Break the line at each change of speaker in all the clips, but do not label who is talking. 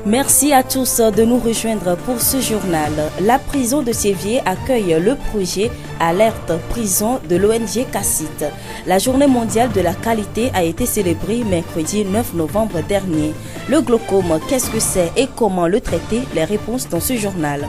Merci à tous de nous rejoindre pour ce journal. La prison de Thiévié accueille le projet Alerte Prison de l'ONG CACIT. La journée mondiale de la qualité a été célébrée mercredi 9 novembre dernier. Le glaucome, qu'est-ce que c'est et comment le traiter? Les réponses dans ce journal.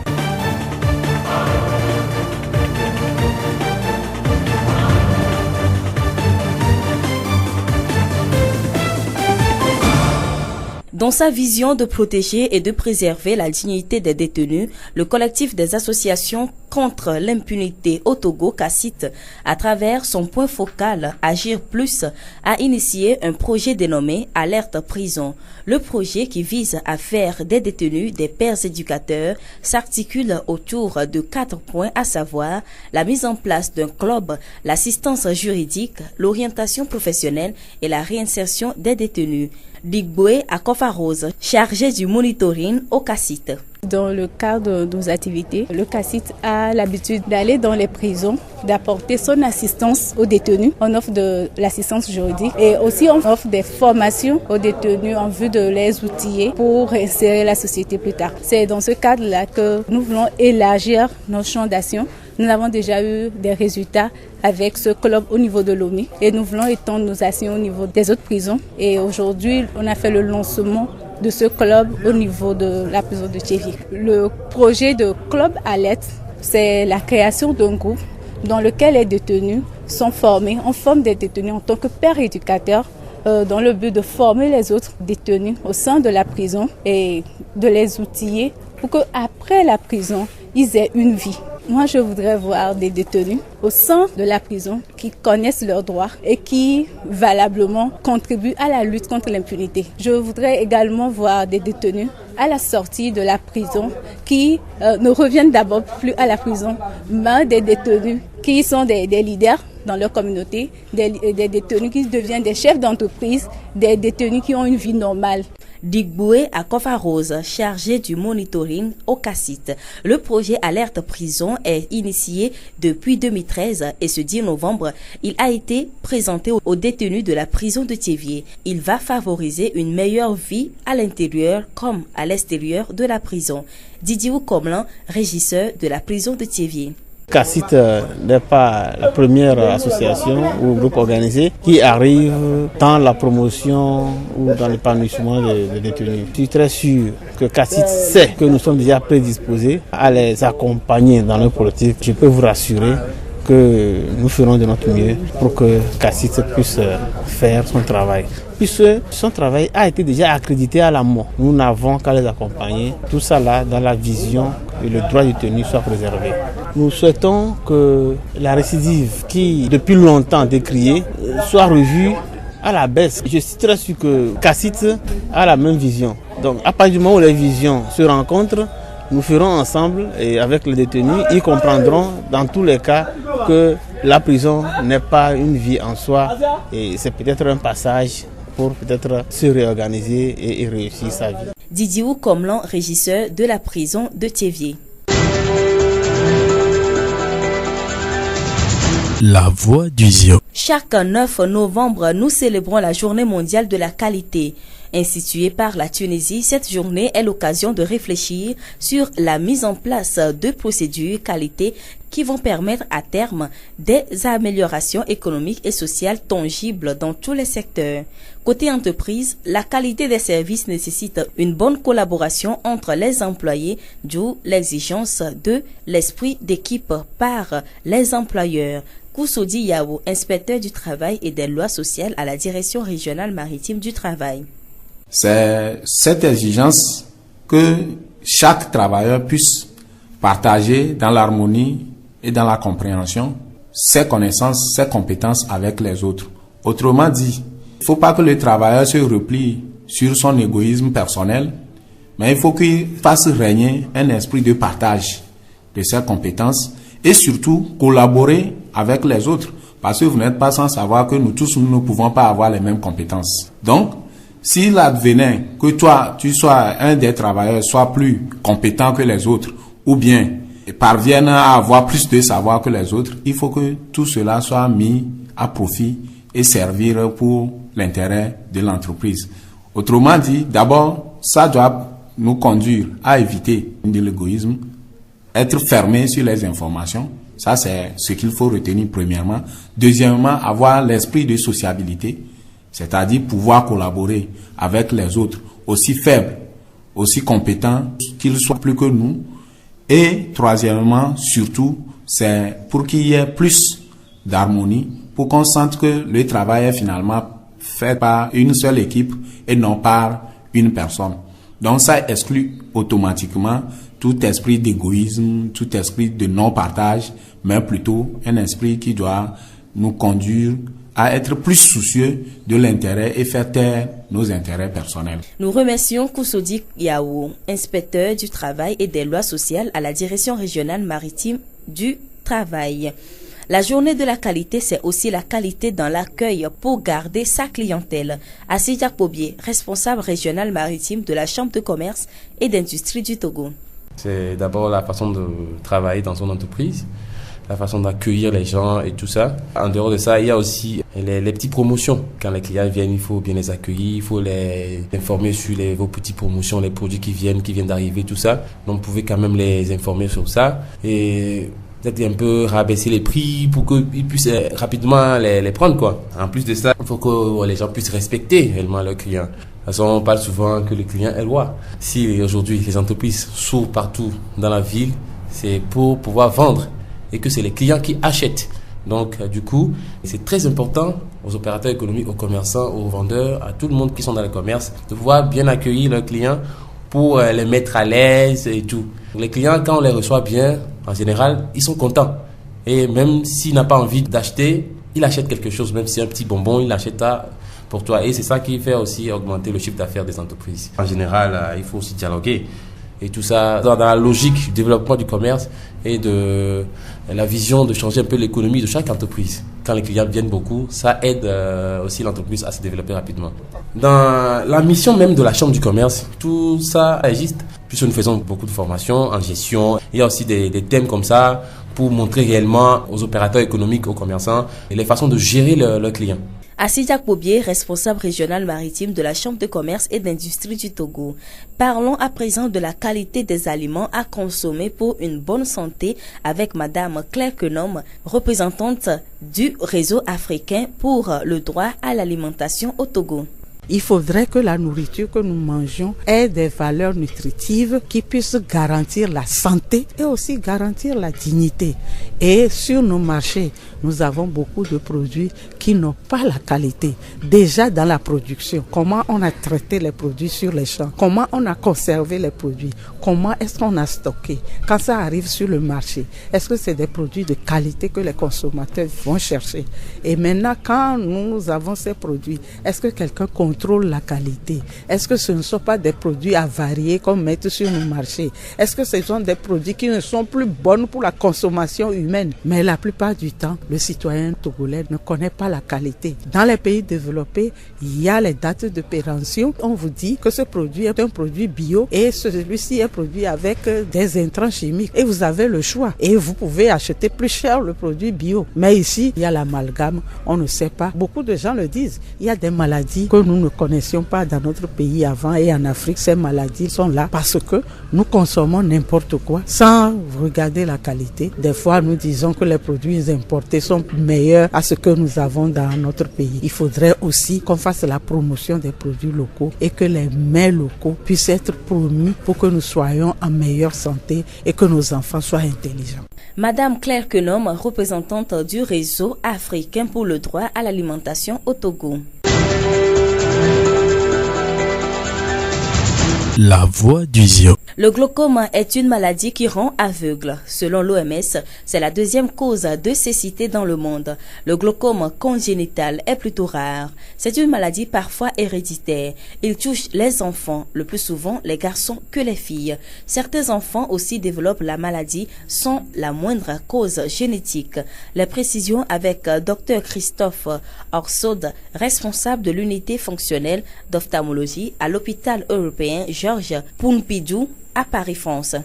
Dans sa vision de protéger et de préserver la dignité des détenus, le collectif des associations contre l'impunité au Togo, CACIT, à travers son point focal Agir Plus, a initié un projet dénommé Alerte Prison. Le projet, qui vise à faire des détenus des pères éducateurs, s'articule autour de 4 points, à savoir la mise en place d'un club, l'assistance juridique, l'orientation professionnelle et la réinsertion des détenus. Digboé Akofarose, chargé du monitoring au CACIT.
Dans le cadre de nos activités, le CACIT a l'habitude d'aller dans les prisons, d'apporter son assistance aux détenus. On offre de l'assistance juridique et aussi on offre des formations aux détenus en vue de les outiller pour insérer la société plus tard. C'est dans ce cadre-là que nous voulons élargir nos champs d'action. Nous avons déjà eu des résultats avec ce club au niveau de l'ONU et nous voulons étendre nos actions au niveau des autres prisons. Et aujourd'hui, on a fait le lancement de ce club au niveau de la prison de Thiévié. Le projet de Club Alerte, c'est la création d'un groupe dans lequel les détenus sont formés. On forme des détenus en tant que père éducateur dans le but de former les autres détenus au sein de la prison et de les outiller pour qu'après la prison, ils aient une vie. Moi, je voudrais voir des détenus au sein de la prison qui connaissent leurs droits et qui valablement contribuent à la lutte contre l'impunité. Je voudrais également voir des détenus à la sortie de la prison qui ne reviennent d'abord plus à la prison, mais des détenus qui sont des leaders dans leur communauté, des détenus qui deviennent des chefs d'entreprise, des détenus qui ont une vie normale.
Digboé Akofarose, chargé du monitoring au CACIT. Le projet Alerte Prison est initié depuis 2013 et ce 10 novembre, il a été présenté aux détenus de la prison de Thiévié. Il va favoriser une meilleure vie à l'intérieur comme à l'extérieur de la prison. Didier Komlan, régisseur de la prison de Thiévié.
CACIT n'est pas la première association ou groupe organisé qui arrive dans la promotion ou dans l'épanouissement des détenus. Je suis très sûr que CACIT sait que nous sommes déjà prédisposés à les accompagner dans leur politique. Je peux vous rassurer que nous ferons de notre mieux pour que CACIT puisse faire son travail. Puisque son travail a été déjà accrédité à la mort. Nous n'avons qu'à les accompagner. Tout ça là dans la vision et le droit du détenu soit préservé. Nous souhaitons que la récidive qui depuis longtemps décriée soit revue à la baisse. Je suis très sûr que CACIT a la même vision. Donc à partir du moment où les visions se rencontrent, nous ferons ensemble et avec les détenus, ils comprendront dans tous les cas que la prison n'est pas une vie en soi et c'est peut-être un passage pour peut-être se réorganiser et réussir sa vie.
Didier Komlan, régisseur de la prison de Thiévié.
La voix du Zion.
Chaque 9 novembre, nous célébrons la journée mondiale de la qualité. Instituée par la Tunisie, cette journée est l'occasion de réfléchir sur la mise en place de procédures qualité qui vont permettre à terme des améliorations économiques et sociales tangibles dans tous les secteurs. Côté entreprise, la qualité des services nécessite une bonne collaboration entre les employés, d'où l'exigence de l'esprit d'équipe par les employeurs. Koussoudi Yao, inspecteur du travail et des lois sociales à la Direction régionale maritime du travail.
C'est cette exigence que chaque travailleur puisse partager dans l'harmonie et dans la compréhension ses connaissances, ses compétences avec les autres. Autrement dit, il ne faut pas que le travailleur se replie sur son égoïsme personnel, mais il faut qu'il fasse régner un esprit de partage de ses compétences et surtout collaborer avec les autres, parce que vous n'êtes pas sans savoir que nous tous, nous ne pouvons pas avoir les mêmes compétences. Donc, s'il advenait que toi, tu sois un des travailleurs, soit plus compétent que les autres, ou bien parvienne à avoir plus de savoir que les autres, il faut que tout cela soit mis à profit et servir pour l'intérêt de l'entreprise. Autrement dit, d'abord, ça doit nous conduire à éviter de l'égoïsme, être fermé sur les informations. Ça, c'est ce qu'il faut retenir premièrement. Deuxièmement, avoir l'esprit de sociabilité, c'est-à-dire pouvoir collaborer avec les autres, aussi faibles, aussi compétents qu'ils soient plus que nous. Et troisièmement, surtout, c'est pour qu'il y ait plus d'harmonie, pour qu'on sente que le travail est finalement fait par une seule équipe et non par une personne. Donc ça exclut automatiquement tout esprit d'égoïsme, tout esprit de non-partage, mais plutôt un esprit qui doit nous conduire à être plus soucieux de l'intérêt et faire taire nos intérêts personnels.
Nous remercions Koussoudi Yaou, inspecteur du travail et des lois sociales à la Direction régionale maritime du travail. La journée de la qualité, c'est aussi la qualité dans l'accueil pour garder sa clientèle. Assidjak Pobier, responsable régional maritime de la Chambre de commerce et d'industrie du Togo.
C'est d'abord la façon de travailler dans son entreprise, la façon d'accueillir les gens et tout ça. En dehors de ça, il y a aussi les petites promotions. Quand les clients viennent, il faut bien les accueillir, il faut les informer sur vos petites promotions, les produits qui viennent d'arriver, tout ça. Donc, vous pouvez quand même les informer sur ça. Et peut-être un peu rabaisser les prix pour qu'ils puissent rapidement les prendre, quoi. En plus de ça, il faut que les gens puissent respecter réellement leurs clients. De toute façon, on parle souvent que le client est roi. Si aujourd'hui les entreprises s'ouvrent partout dans la ville, c'est pour pouvoir vendre et que c'est les clients qui achètent. Donc, du coup, c'est très important aux opérateurs économiques, aux commerçants, aux vendeurs, à tout le monde qui sont dans le commerce, de pouvoir bien accueillir leurs clients pour les mettre à l'aise et tout. Les clients, quand on les reçoit bien, en général, ils sont contents. Et même s'il n'a pas envie d'acheter, il achète quelque chose, même si c'est un petit bonbon, il l'achète pour toi. Et c'est ça qui fait aussi augmenter le chiffre d'affaires des entreprises. En général, il faut aussi dialoguer. Et tout ça dans la logique du développement du commerce et de la vision de changer un peu l'économie de chaque entreprise. Quand les clients viennent beaucoup, ça aide aussi l'entreprise à se développer rapidement. Dans la mission même de la Chambre du commerce, tout ça existe. Puisque nous faisons beaucoup de formations en gestion. Il y a aussi des thèmes comme ça pour montrer réellement aux opérateurs économiques, aux commerçants, les façons de gérer leurs clients.
Assidjak Pobier, responsable régional maritime de la Chambre de commerce et d'industrie du Togo. Parlons à présent de la qualité des aliments à consommer pour une bonne santé avec Madame Claire Kenom, représentante du réseau africain pour le droit à l'alimentation au Togo.
Il faudrait que la nourriture que nous mangeons ait des valeurs nutritives qui puissent garantir la santé et aussi garantir la dignité. Et sur nos marchés, nous avons beaucoup de produits qui n'ont pas la qualité. Déjà dans la production, comment on a traité les produits sur les champs, comment on a conservé les produits, comment est-ce qu'on a stocké. Quand ça arrive sur le marché, est-ce que c'est des produits de qualité que les consommateurs vont chercher? Et maintenant, quand nous avons ces produits, est-ce que quelqu'un contrôle la qualité? Est-ce que ce ne sont pas des produits avariés qu'on met sur nos marchés? Est-ce que ce sont des produits qui ne sont plus bons pour la consommation humaine? Mais la plupart du temps, le citoyen togolais ne connaît pas la qualité. Dans les pays développés, il y a les dates de péremption. On vous dit que ce produit est un produit bio et celui-ci est produit avec des intrants chimiques. Et vous avez le choix. Et vous pouvez acheter plus cher le produit bio. Mais ici, il y a l'amalgame. On ne sait pas. Beaucoup de gens le disent. Il y a des maladies que nous ne connaissions pas dans notre pays avant. Et en Afrique, ces maladies sont là parce que nous consommons n'importe quoi sans regarder la qualité. Des fois, nous disons que les produits importés sont meilleurs à ce que nous avons dans notre pays. Il faudrait aussi qu'on fasse la promotion des produits locaux et que les mets locaux puissent être promus pour que nous soyons en meilleure santé et que nos enfants soient intelligents.
Madame Claire Kenom, représentante du réseau africain pour le droit à l'alimentation au Togo.
La voix du Zion.
Le glaucome est une maladie qui rend aveugle. Selon l'OMS, c'est la deuxième cause de cécité dans le monde. Le glaucome congénital est plutôt rare. C'est une maladie parfois héréditaire. Il touche les enfants, le plus souvent les garçons que les filles. Certains enfants aussi développent la maladie sans la moindre cause génétique. Les précisions avec Dr Christophe Orsaude, responsable de l'unité fonctionnelle d'ophtalmologie à l'hôpital européen Georges Pompidou à Paris, France.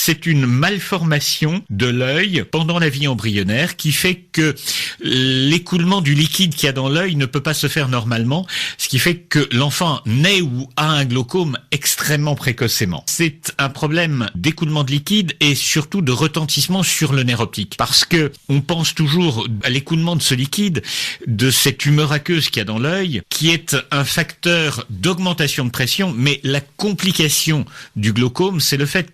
c'est une malformation de l'œil pendant la vie embryonnaire qui fait que l'écoulement du liquide qu'il y a dans l'œil ne peut pas se faire normalement, ce qui fait que l'enfant naît ou a un glaucome extrêmement précocement. C'est un problème d'écoulement de liquide et surtout de retentissement sur le nerf optique, parce que on pense toujours à l'écoulement de ce liquide, de cette humeur aqueuse qu'il y a dans l'œil, qui est un facteur d'augmentation de pression, mais la complication du glaucome, c'est le fait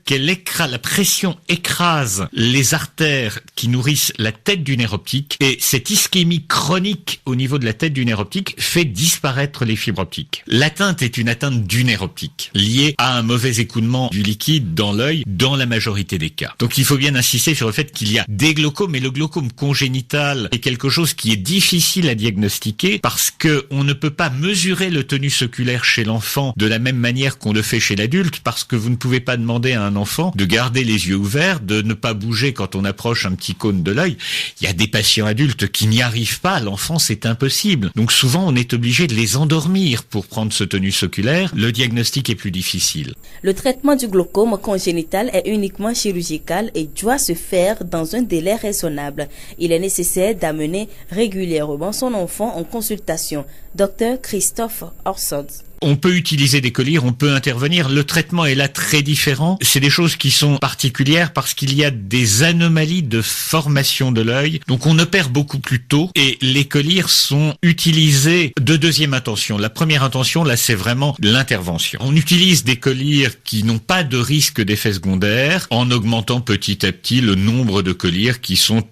la pression écrase les artères qui nourrissent la tête du nerf optique, et cette ischémie chronique au niveau de la tête du nerf optique fait disparaître les fibres optiques. L'atteinte est une atteinte du nerf optique, liée à un mauvais écoulement du liquide dans l'œil, dans la majorité des cas. Donc il faut bien insister sur le fait qu'il y a des glaucomes, et le glaucome congénital est quelque chose qui est difficile à diagnostiquer, parce que on ne peut pas mesurer le tonus oculaire chez l'enfant de la même manière qu'on le fait chez l'adulte, parce que vous ne pouvez pas demander à un enfant de garder les yeux ouverts, de ne pas bouger quand on approche un petit cône de l'œil. Il y a des patients adultes qui n'y arrivent pas, l'enfant c'est impossible. Donc souvent on est obligé de les endormir pour prendre ce tonus oculaire, le diagnostic est plus difficile.
Le traitement du glaucome congénital est uniquement chirurgical et doit se faire dans un délai raisonnable. Il est nécessaire d'amener régulièrement son enfant en consultation. Dr Christophe Orsod.
On peut utiliser des collyres, on peut intervenir. Le traitement est là très différent. C'est des choses qui sont particulières parce qu'il y a des anomalies de formation de l'œil. Donc on opère beaucoup plus tôt et les collyres sont utilisés de deuxième intention. La première intention, là, c'est vraiment l'intervention. On utilise des collyres qui n'ont pas de risque d'effet secondaire en augmentant petit à petit le nombre de collyres qui sont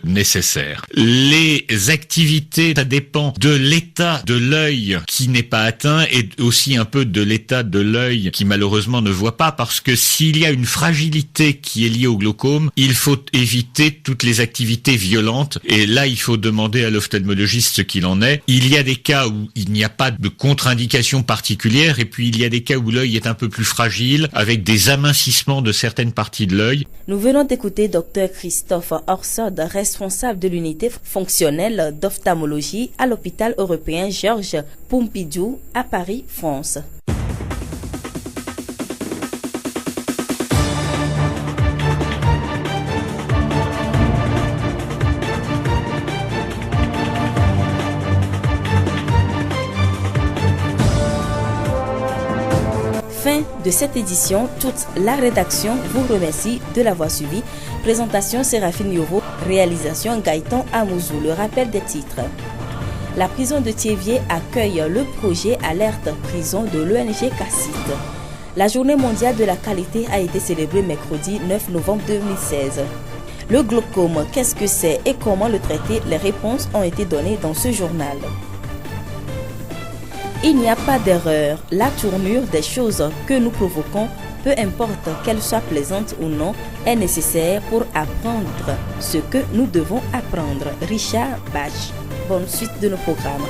nécessaires. Les activités, ça dépend de l'état de l'œil qui n'est pas atteint et aussi un peu de l'état de l'œil qui malheureusement ne voit pas, parce que s'il y a une fragilité qui est liée au glaucome, il faut éviter toutes les activités violentes, et là il faut demander à l'ophtalmologiste ce qu'il en est. Il y a des cas où il n'y a pas de contre-indication particulière, et puis il y a des cas où l'œil est un peu plus fragile, avec des amincissements de certaines parties de l'œil.
Nous venons d'écouter Dr Christophe Orsod, responsable de l'unité fonctionnelle d'ophtalmologie à l'hôpital européen Georges Pompidou à Paris, France. Fin de cette édition, toute la rédaction vous remercie de l'avoir suivi. Présentation Séraphine Yoro, réalisation Gaëtan Amouzou. Le rappel des titres. La prison de Thiéviers accueille le projet Alerte Prison de l'ONG CACIT. La journée mondiale de la qualité a été célébrée mercredi 9 novembre 2016. Le glaucome, qu'est-ce que c'est et comment le traiter? Les réponses ont été données dans ce journal. Il n'y a pas d'erreur. La tournure des choses que nous provoquons, peu importe qu'elle soit plaisante ou non, est nécessaire pour apprendre ce que nous devons apprendre. Richard Bach. Bonne suite de nos programmes.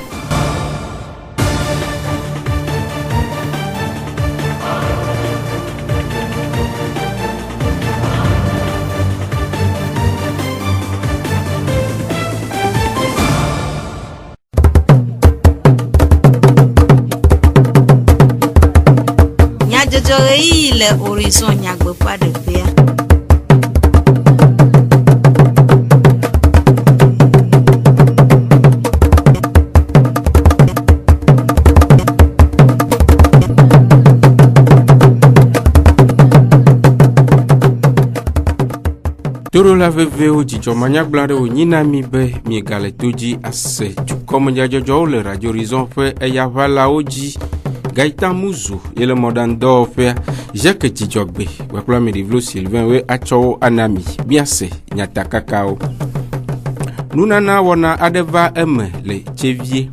Le horizon nyagbe pas de faire.
Toro la veve o dzidzɔ manyagblã ɖe wo nyina mi be miegale to dzi ase dukɔmenyadzɔdzɔwo le Radio Horizon ƒe eyaʋalawo dzi. Gaëtan Amouzou et le mɔɖaŋudɔwɔƒea Jacques Dzidzɔgbe kpakple Ameɖivlo Sylvain we atsɔwo anami miase nyatakakawo. Nunana wɔna aɖe va eme le Thiéviers.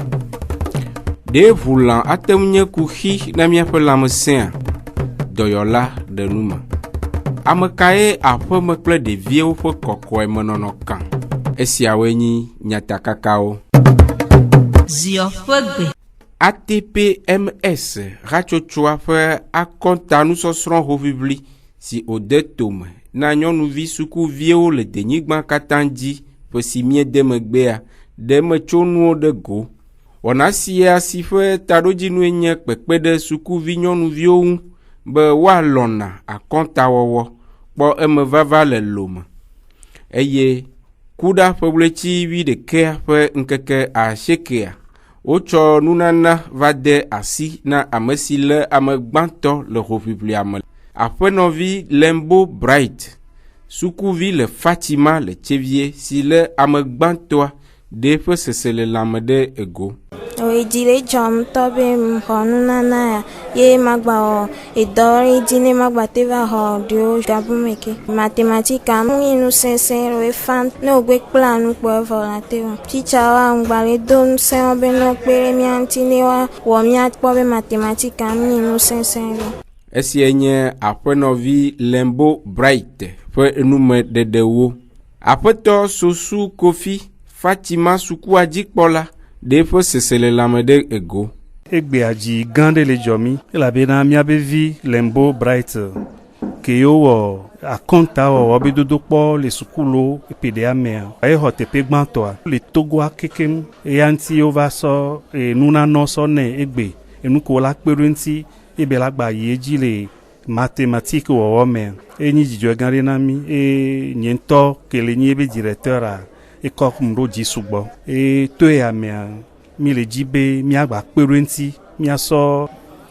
Ɖe ʋulã ate ŋu nye kuxi na míaƒe lãmesẽa, dɔyɔla ɖe nu me. Ame kae aƒeme kple ɖeviewo ƒe kɔkɔemenɔnɔ kã? Esiawoe nyi nyatakakawo.
Ziɔ ƒe gbe.
ATPMS hatsotsoa ƒe akɔntanusɔsrɔ̃ hoʋiʋli si wòde tome na nyɔnuvi sukuviewo le denyigba katã dzi ƒe si míede megbea ɖe metsonuwo ɖe go. Wɔna sia si ƒe taɖodzinue nye kpekpe ɖe sukuvi nyɔnuviwo ŋu be woalɔ̃na akɔntawɔwɔ kpɔ eme vava le lome eye kuɖa ƒe ɣleti 11 ƒe ŋkeke 80 wotsɔ nunana va de asi na ame si le ame gbãtɔ le hoʋiʋlia me. Aƒenɔvi Lembo Bright, sukuvi le Fatima le Tsevie si le ame gbãtɔa de ƒe sese le lãme ɖe ego.
Oidile jam tobe mhonunana ye magba idori dine magba teva ho dio gabumeke matematika minu sensero e fan no gbe planu po volateo teacher wa ngbale don se obe no pere mi antine wa wo mi atpobe matematika minu sensero.
Esi nye aƒenɔvi Lembo Bright ƒe enume dedewo. Aƒetɔ Sosu Kofi Fatima sukua dzikpɔla de ƒe sese le lãme ɖe ego.
Egbea dzi gã ɖe le dzɔ mi elabena míabe vi Lembo Bright ke wɔ akɔnta wɔwɔ be dodokpɔ le sukulo epeɖea mea exɔ teƒe gbãtɔa le Togoa kekem eya ŋuti wova sɔ nunanɔ sɔ nɛ egbe enuko la kpe ɖo ŋuti ebe la gba yi edzi le mathématique wɔwɔ mea enyi dzidzɔ gã ɖe na mi nye ŋutɔ ke le nyi ebe directeur ekɔ ɖo dzi sugbɔ to ya mea mi le dzi be miagba kpe ɖo ŋuti miasɔ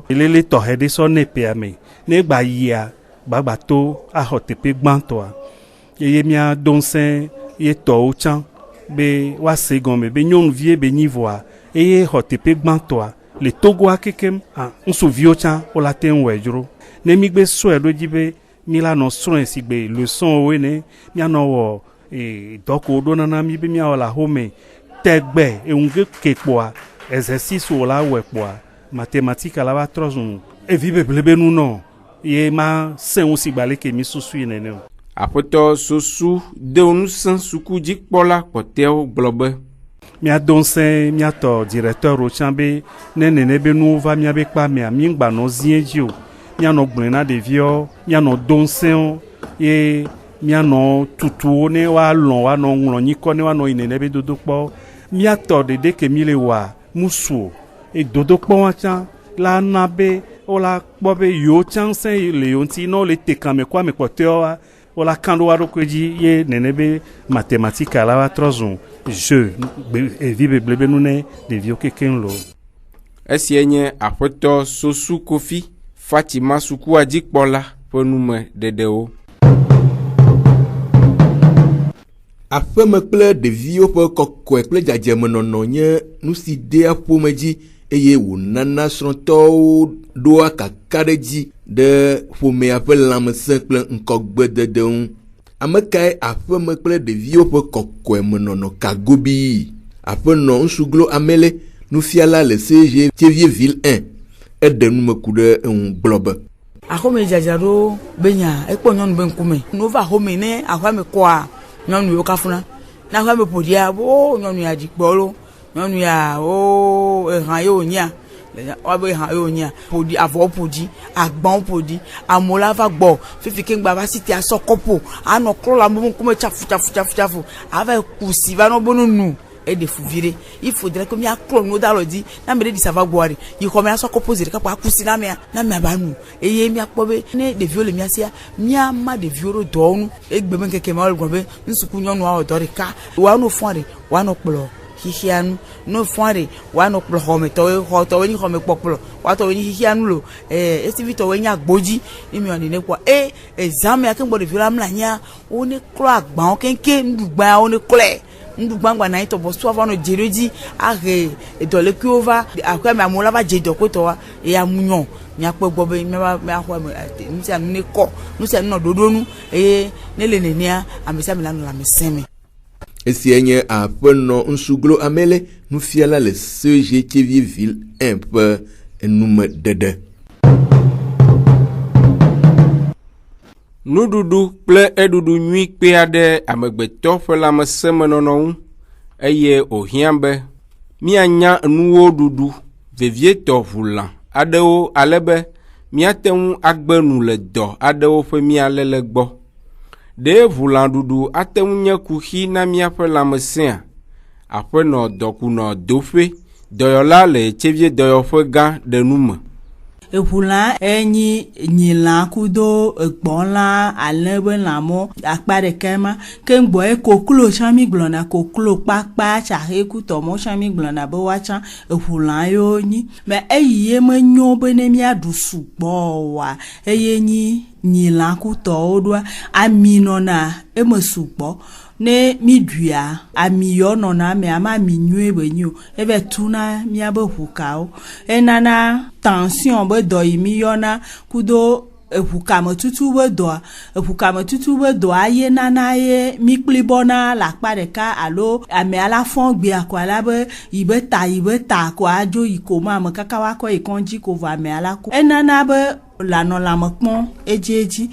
lele tɔxɛ ɖe sɔ ne epea me ne gba yia gbagba to axɔ teƒe gbãtɔa eye mia do ŋusẽ ye tɔwo tsã be woase gɔme be nyɔnuvie be nyi vɔa eye xɔ teƒe gbãtɔa le Togoa kekem ŋutsuviwo tsã wola te ŋu wɔe dzro ne mi gbe sɔe ɖo dzi be mi la nɔ srɔ̃e si gbe leçonwoe ne mianɔ wɔ dɔko ɖo nana mi be miawɔ le axome tegbe eŋuge ke kpɔa exercice wo la wɔe kpɔa mathématique la va trɔ zu evi beble be nunɔ ye ma seŋu si gba leke mi susui nene o.
Aƒetɔ Sosu de ŋusẽ sukudzikpɔla kpɔtɔewo gblɔ be
miado ŋusẽ miatɔ directeur tsã be ne nene be nuwo va miabe kpa mea mi ŋgba nɔ zie dzi o mianɔ gblẽ na ɖeviwo mianɔ do ŋusẽwo ye mianɔ tutuwo ne woalɔ̃ woanɔ ŋlɔ nyikɔ ne woanɔ yi nene be dodokpɔ miatɔ ɖeɖe ke mi le wɔa musu dodokpɔwa tsã la na be wola kpɔ be yewo tsã ŋusẽ le yewo ŋuti ne wole te kame kɔ ame kpɔtɔewoa wola kan ɖo wa ɖokui dzi ye nene be mathématique la va trɔ zu jeu evi beble be nu ne ɖeviwo kekeŋ lo.
Esie nye Aƒetɔ Sosu Kofi Fatima sukua dzikpɔla ƒe nume dedewo.
Aƒeme kple ɖeviwo ƒe kɔkɔe kple dzadzemenɔnɔ nye nu si dea ƒome dzi eye wònana srɔ̃tɔwo ɖoa kaka ɖe dzi ɖe ƒomea ƒe lãmesẽ kple ŋkɔgbedede ŋu. Ame kae aƒeme kple ɖeviwo ƒe kɔkɔemenɔnɔ kagobii? Aƒenɔ Nsuglo Amele, nufiala le CG Tievieville 1, eɖe numeku ɖe eŋu gblɔ be
axome dzadzraɖo be nya ekpɔ nyɔnu be ŋkume no va axome ne axɔme kɔa nyɔnuwo kafuna na axɔme ƒoɖia o nyɔnu ya dzikpɔlo nyɔnu ya o ehã ye wonya wabe ehã ye wonya ƒoɖi avɔ ƒoɖi agbawo ƒoɖi amewo la va gbɔ fifi ke ŋgba va si te asɔ kɔpo anɔ klɔ le amewo ŋkume tsafu ava kusi va nɔ be nu et de fouvirer il faudrait que mia klɔ no da lodi na me de sava gbɔre yi xɔ mia sɔ kɔpo zeri kapɔ akusi na mia ba nu eye mia kpɔ be ne ɖeviwo le mia sia mia ma ɖeviwo ɖo dɔwo nu egbe me keke ma wole gblɔ be nsuku nyɔnua wɔ dɔ ɖeka woanɔ fɔa ɖe woanɔ kplɔ xixia nu no fɔa ɖe woanɔ kplɔ xɔmetɔwo xɔtɔwo nyi xɔme kpɔkplɔ woatɔwo nyi xixia nu lo esivitɔwo nye agbodzi emi wɔ nene kpɔ exam ya ke ŋgbɔ ɖeviwo la mla nya wo ne klɔ agbawo kenke nuɖugbawo ne klɔe nuɖugbagba na etɔ bɔ sua va nɔ dze ɖo dzi ahe edɔlekuiwo va aƒe me amewo la va dze dɔkɔtɔwa eya mu nyɔ miakpɔ gbɔ be miaxɔ me nu sia nu ne kɔ nu sia nu nɔ ɖoɖo nu eye ne le nenea ame sia ame la nɔ lãmesẽ me.
Esia nye Aƒenɔ Nsuglo Amele, nufiala le CG Tievieville 1 ƒe enume ɖeɖe.
Nuɖuɖu kple eɖuɖu nyui kpe aɖe amegbetɔ ƒe lãmesẽmenɔnɔ ŋu eye wòhiã be mianya nuwo ɖuɖu vevietɔ ʋulã aɖewo ale be miate ŋu agbe nu le dɔ aɖewo ƒe mialé le gbɔ. Ɖe ʋulãɖuɖu ate ŋu nye kuxi na miaƒe lãmesẽa? Aƒenɔ Dɔkunɔ Doƒe, dɔyɔla le Tsevie dɔyɔƒe gã ɖe nu me.
Ehula enyi nyila kudo egbonla alebe lamo akpare kema kengbo e koklo chami glona koklo pakpa chahe kutomo chami glona bo wacha ehula yo nyi me eyiye menyo bene mi adusu gbo wa eyenyi nyila kuto odwa aminona emesupo ne midua amiyo no na me ama minwe benyu ebe tuna mi abehukao enana tension be do imiyona kudo ehukama tutu be do aye nana ye miklibona la kpareka alo ame ala fon gbe akwala be ibeta ko ajo ikoma me kakawa ko ikonji ko va me ala ko enana be lano lamakpon ejeji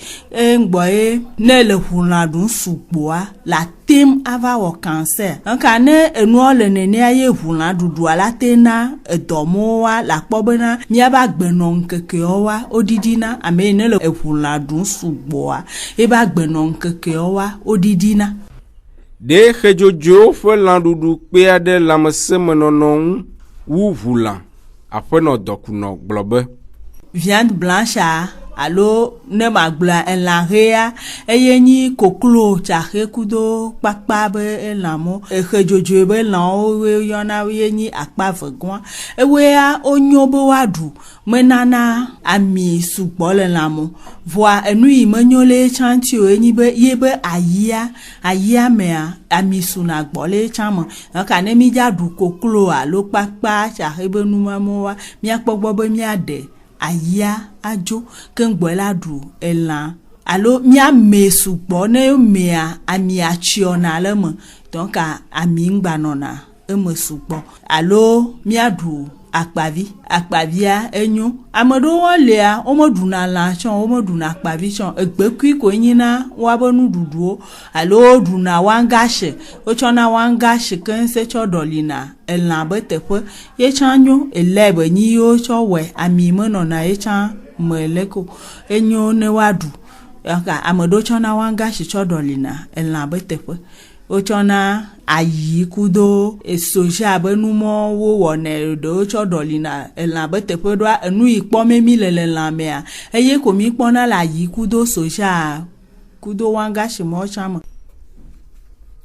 ngboye ne le hunadun supoa la tem ava wo cancer nka ne enu ole ne aye hunadudu ala tena edomo wa la pobena mi aba gbenon keke owa odidina ame ne le hunadun supoa e ba gbenon keke owa odidina
de hejojo fo landudu pe ade lamsemenonon wu vulan afeno dokuno globe
viande blanche alo ne magla enlarea eyenyi koklo chahe kudo pakpa be elamo ehejojo be lan we yona yenyi akpa vegon ewe a onyobo wadu menana ami sugbole lamo voa enu imenyole chanti o enyi be yebe ayia mea ami suna gbole chamo ka ne mi jadu koklo alo pakpa chahe be numamo wa mi akpogbo be mi ade aya ajo kengbola du elan alo mia mesupo ne mea ami achiona lemo donc ami ngbanona emesupo alo mia du akpavia enyu amodo wolea omoduna la chon omoduna akpavi chon egbekui ko nyina wabonu duduo alo duna wangashe ochona wangashe kense chodolina elan betepo ye chanyo elebe nyi yo chowe ami mono na ye chan meleko enyu ne wadu aka amodo chona wangashe chodolina elan betepo ochona ayi kudo esoja benumo wo wone do chodolina elan betepo do enu ipo memi lele mea eye ko mi pona la yi kudo soja kudo wanga shimo chama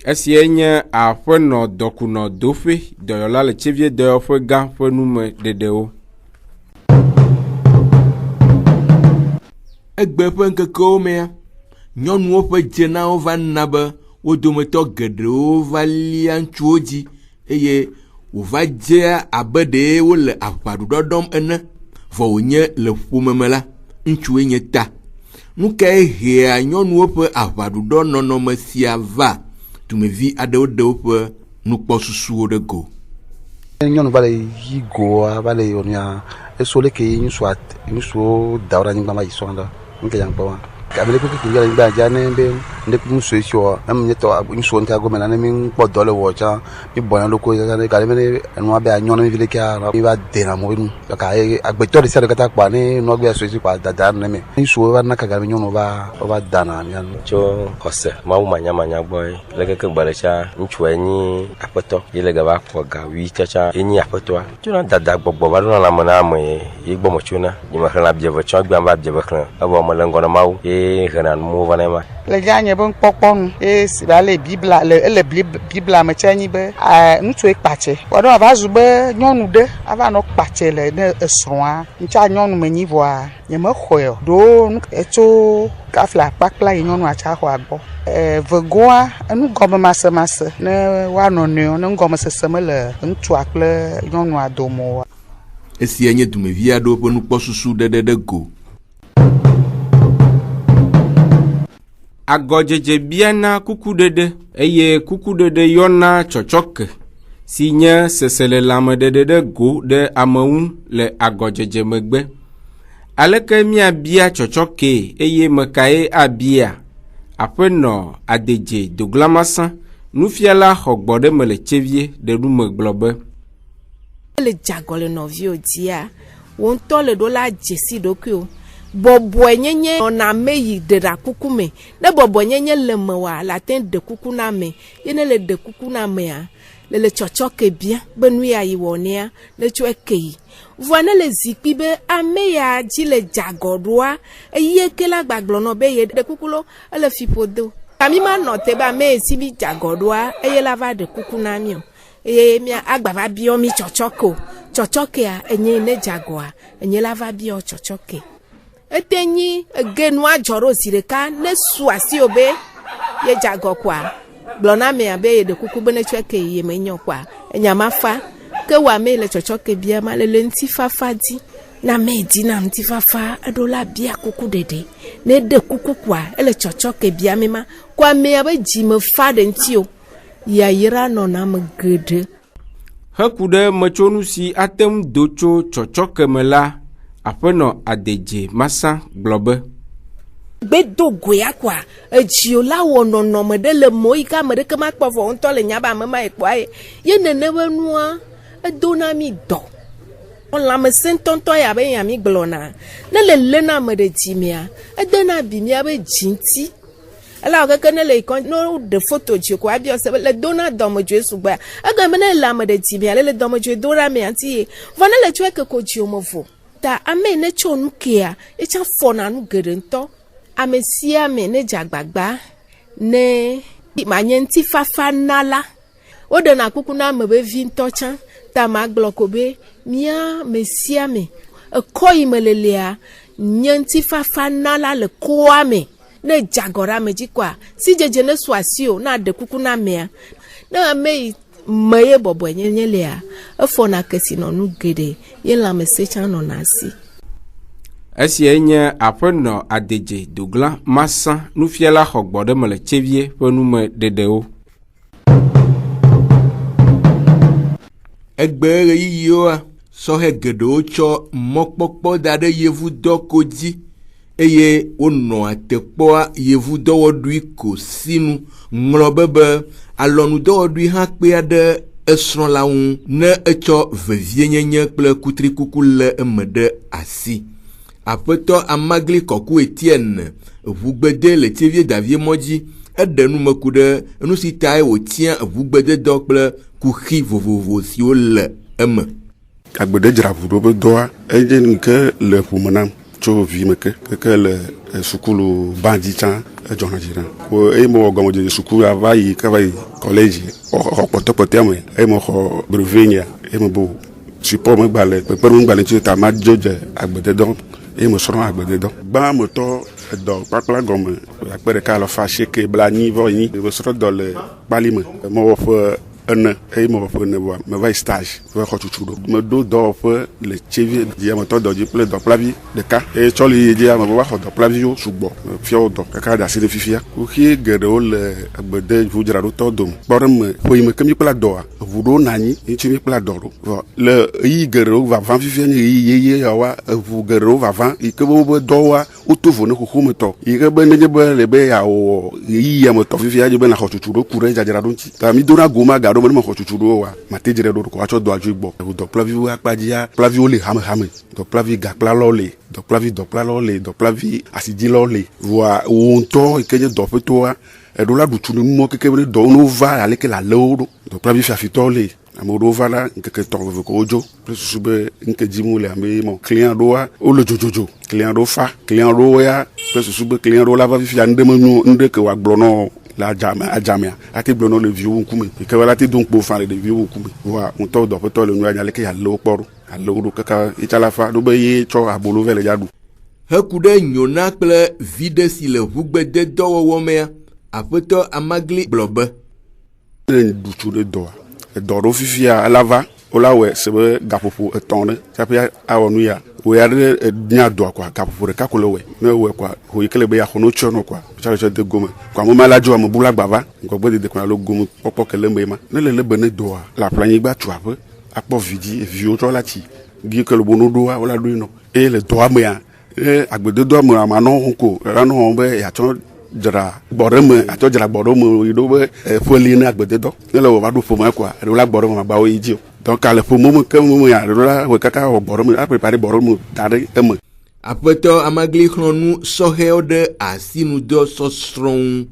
esienya afeno dokuno dofe doyola le chevie do fo ga fo nume dedeo
egbe ƒe ŋkekewo mea nyɔnuwo ƒe dzenawo va nna be wo dometɔ geɖewo va lia ŋutsuwo dzi eye wòva dze abe ɖe wole aʋaɖuɖɔ ɖɔm ene vɔ wònye le ƒomeme la ŋutsuwoe nye ta nu kae hea nyɔnuwo ƒe aʋaɖuɖɔ nɔnɔme sia va dumevi aɖewo ɖe woƒe nukpɔsusuwo ɖe go.
Nyɔnu va le yi goa va le yɔnia eso le ke ŋutsuwo da wo ɖe anyigba va yi sɔŋ ɖe nke yankpɔ wa amele ko ke yale ba jane be ne ku so sio am ne to so nta go mena ne mi po dole wo cha mi boyan loko ga ne ga me no be anyon mi vile ka mi ba de na mo nu ka agbeto de sere kata pa ne no gbe so si pa dada ne me mi so ba na ka ga mi nyono ba dana mi an
cho kose ma wu manya boy le ke gbale cha nchu enyi apeto ile ga ba ko ga wi cha enyi apeto cho na dada gbogbo ba na mo na mo yi gbo mo chuna ni ma khana bje ba cho gba ba bje ba khana abo mo le ngona mawu renan mo vanema
le janye bon popon si ba le bibla me chanyi be ntu ekpache wodo ava zube nyonu de ava no kpache le ne esroa ncha nyonu menyi voa ye me khoyo do eto kafla pakla nyonu acha ho agbo vegoa enu gome mase ne wa no ne ne gome seseme le ntu akle nyonu adomo
esi enye dumevi ado ƒe nukpɔsusu de go.
Agɔdzedze biana kukudede eye kukudede yɔna tsɔtsɔke si nye seselelãmedede ɖe go ɖe amewu le agɔdzedze megbe. Aleke miabia tsɔtsɔke eye mekae abia aƒenɔ adedze doglamasa nufiala xɔgbɔ ɖe me le tsevie ɖe ɖume gblɔ be
le dzagɔ le nɔvio dia wo ŋutɔ le ɖo la dzesi ɖokuiwo bɔbɔe nyenye ona me yi de ra kuku me ne bɔbɔe nyenye le me wa la ten de kuku na me ye ne le de kuku na me a le tsɔtsɔke bia be nu ya yi wɔnea ne tso eke yi vɔ ne le zikpi be ame ya dzi le dzagɔɖoa eye ke la gbagblɔ nɔ be ye ɖe kuku lo ele fiƒodo ami ma nɔ te be ame si mi dzagɔɖoa eye la va ɖe kuku na mi o eye mia agba va biɔ mi tsɔtsɔke o tsɔtsɔkea enye ne dzagɔa enye la va biɔ tsɔtsɔke ete nyi genua dzɔɖo zi ɖeka ne su asi o be ye dzagɔ kwa gblɔna me abe ye de kuku be ne tsɔ ke ye me nyɔ kwa enyama fa ke wa me le tsɔtsɔke bia ma le ŋti fafa di na me di na ŋti fafa eɖo la bia kuku ɖeɖe ne de kuku kwa ele tsɔtsɔke bia me ma kwa me abe dzi me fa ɖe ŋti o yayira nɔna me geɖe
heku ɖe metsonu si atem do tso tsɔtsɔke me la aƒenɔ Adedze Masa gblɔ be
gbedo goya kwa edzio la wɔ nɔnɔme ɖe le mo yi ka ame ɖeke ma kpɔ vɔ ŋutɔ le nyaba ame ma ekpɔa ye nene be nua edo na mi dɔ lãmesẽtɔntɔ ya be yami gblɔna ne le lena ame ɖe dzimea ede na bi mia be dzinti ela keke ne le ikɔ no de foto dzi ko abia se le dona dɔmedzoe sugbea ega me ne le ame ɖe dzimea le dɔmedzoe do ra me anti ye vɔ ne le tso eke ko dzi o me vo ta ame ne tso nu kea etsa fɔna nu geɖe ŋutɔ ame sia ame ne dzagbagba ne manye ŋti fafa na la o de na kuku na ame be vi ŋutɔ tsã ta ma gblɔ ko be mia me sia me ekɔ yi me lelea nye ŋti fafa na la le koa me ne dzagɔra me dzi kwa si dzedze ne su asi o na de kuku na mea ne ame yi me ye bɔbɔ nye lea efɔna kesinɔnu geɖe ye lãmesẽ tsã nɔna asi.
Esia nye aƒenɔ Adedze Dogla Masa nufiala xɔgbɔ ɖe me le tsevie ƒe nume ɖeɖewo.
Egbe ɣeyiɣiwoa sɔhe geɖewo tsɔ mɔkpɔkpɔ da ɖe yevudɔ ko dzi eye wonɔ atekpɔa yevudɔwɔɖui ko sinu ŋlɔ be alɔnudɔwɔɖui hã kpea ɖe esrɔ̃ la ŋu ne etsɔ vevienyenye kple kutrikuku le eme ɖe asi. Aƒetɔ Amagli Kɔku Etienne ʋugbede le Tsevie Davie mɔdzi eɖe numeku ɖe nu si tae wòtia ʋugbededɔ kple kuxi vovovo siwo le eme.
Agbede dzra ʋu ɖo be dɔa edze nu ke le ʋume nam tso vi me ke le sukulu bandzi tsã edzɔna dzi nam ko eye me wɔ gɔmedzedze sukulu ava yi ka va yi kɔlɛdzi xɔ kpɔtɔkpɔtɔa me eye me xɔ brevet nya eye me bo support me gbalẽ kpekpeɖeŋu gbalẽ tso ta ma dzodze agbededɔ eye me srɔ̃ agbededɔ gbã me tɔ edɔ kpakpla gɔme akpe ɖeka alɔfa asieke blanyi vɔ nyi me srɔ̃ dɔ le kpali me mewɔ ƒe ene eye mewɔ ƒe ene vɔa me va yi stage va xɔ tutu ɖo meɖo dɔwɔƒe le Tsevie dziametɔ dɔ dzi kple dɔkplavi ɖeka eye tsɔli yi dzia me va xɔ dɔkplaviwo sugbɔ fiawo dɔ kaka da asi ɖe fifia kuxi geɖewo le agbede ʋudzraɖotɔ dome kpɔ ɖe me ƒe yi me ke mi kpla dɔa ʋu ɖewo nɔ anyi ŋutsi mi kpla dɔ ɖo vɔ le ɣeyiɣi geɖewo vava fifia nye ɣeyiɣi yeye yawoa ʋu geɖewo vava yi ke wobe dɔwoa woto vo ne xoxometɔ yi ke be nenye be le be yeawɔ ɣeyiɣia me tɔ fifia dze be naxɔ tutu ɖo ku ɖe dzadzraɖo ŋuti ta mi dona goma ga ɖo me ne me xɔ tutu ɖo wa mate dzre ɖo ko atsɔ dɔ adzoe gbɔ dɔkplaviwo akpadzia dɔkplaviwo le hamehame dɔkplavi gakplalɔwo le dɔkplavi le dɔkplavi asidzilɔwo le voa wo ŋutɔ yi ke nye dɔƒetɔa eɖo la ɖutu ne numɔ keke be dɔwo no va aleke le alewo ɖo dɔkplavi fiafitɔwo le ame ɖewo va la nkeke tɔ veve ko wodzo kple susu be nke dzimu le ame mɔ client ɖowa wole dzodzo client ɖewo fa client ɖewo ya kple susu be client ɖewo la va fifia nuɖe menyo nuɖe ke woagblɔ nɔ le adzamea ate gblɔ nɔ le viwo ŋkume yi ke la te do ŋkpo fa le ɖeviwo ŋkume voa ŋutɔ dɔƒetɔ le nua nya leke alewo kpɔ ɖo alewo ɖo kaka etsala fa ɖo be ye tsɔ abolo vɛ le ya ɖu.
Heku ɖe nyona kple vi ɖe si le ʋugbede dɔwɔwɔ mea aƒetɔ Amagli gblɔ be
ne ɖutu ɖe dɔa edɔ ɖo fifia ela va wola wɔe se be gaƒoƒo etɔ̃ ɖe tsaƒe awɔ nu ya wo ya ɖe nya dɔa kwa gaƒoƒo ɖeka ko le wɔe ne wɔe kwa ho yi ke le be yaxɔ no tsyɔ nɔ kwa tsɔ de gome kwa ame ma la dzo ame bula gbava ŋgɔgbe dede kuna lo gome kpɔkpɔ ke le me ma ne le be ne dɔa le aƒlanyigba tu aƒe akpɔ vidzi viwo tsɔ la tsi gi ke le bo no ɖoa wola ɖoe nɔ eye le dɔa mea agbededɔa me ama nɔ ŋko la nɔ be yatsɔ dzra gbɔɖe me atsɔ dzra gbɔɖe me yi ɖo be ƒeli ne agbededɔ ne le wɔ va ɖo ƒome kwa ɖo la gbɔɖe me ma bawo yi dzi o donc ale ƒome me ke me ya ɖo la wɔ kaka wɔ gbɔɖe me aprepare gbɔɖe me da ɖe eme.
Aƒetɔ Amagli xlɔnu sɔhɛwo ɖe asinudɔ sɔsrɔ̃ ŋu.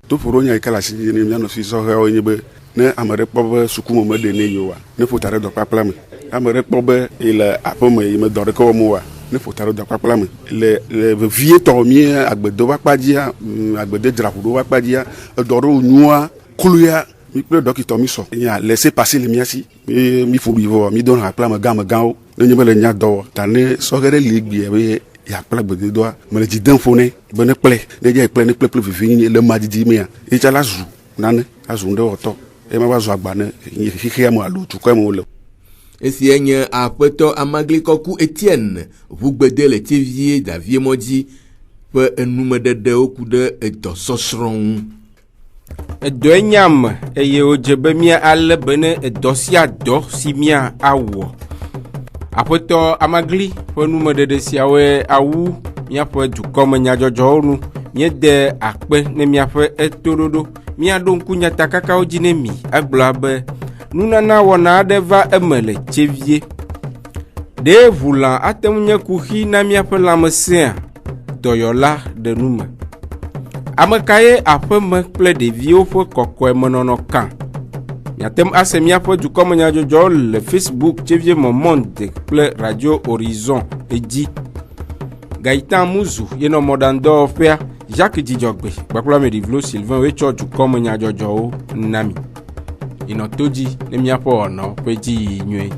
Toƒo ɖo nya yi ke le asi ne mía nɔ fi sɔhɛwo nye be ne amere kpɔ be suku me de ne yo wa ne ƒota ɖe dɔkpakpla me amere kpɔ be le aƒe me yi me dɔ ɖeke wɔm wa ne ƒota ɖe dɔkpakpla me le vie tɔ mi agbedo va kpadzia agbede dzraƒo va kpadzia edɔ ɖe nyua kluya mi kple dɔkitɔ mi sɔ nya laisser passer le miasi mi ƒo vɔ mi dɔn akpla me gãwo ne nye be le nya dɔ wɔ ta ne sɔge ɖe li gbia be yakpla gbedodoa me le dzi dem fo ne be ne kple ne dze kple ne kple vivi le ma didi mea etsa la zu nane azu ŋdɔ wɔtɔ ema va zu agba ne xixia me alo tukɔ me wole.
Esie nye aƒetɔ Amaglikɔku Etienne ʋugbede le Tivie Davie mɔdzi ƒe enumeɖeɖewo ku ɖe edɔsɔsrɔ̃ ŋu.
Edɔe nyame eye wodze be mía ale be ne edɔ sia dɔ si mía awɔ. Aƒetɔ Amagli ƒe numeɖeɖe siawoe awu míaƒe dukɔme nyadzɔdzɔwo nu míede akpe ne míaƒe etoɖoɖo míaɖo ŋku nyatakakawo dzi ne mi agblɔ be nunana wɔna aɖe va eme le Tsevie. Ɖe ʋulã ate ŋu nye kuxi na míaƒe lãmesẽa dɔyɔla ɖe nume. Ame kae aƒeme kple ɖeviwo ƒe kɔkɔemenɔnɔ kã. Miatem ase míaƒe dukɔme nyadzɔdzɔwo le Facebook Tsevie Monde kple Radio Horizon edzi. Gaëtan Muzu yenɔ mɔɖaŋudɔwɔƒea Jacques Dzidzɔgbe kpakple Ameɖivlo Sylvain woetsɔ dukɔme nyadzɔdzɔwo na mi. Inɔ to dzi ne míaƒe wɔnɔ ƒe dzi nyuie.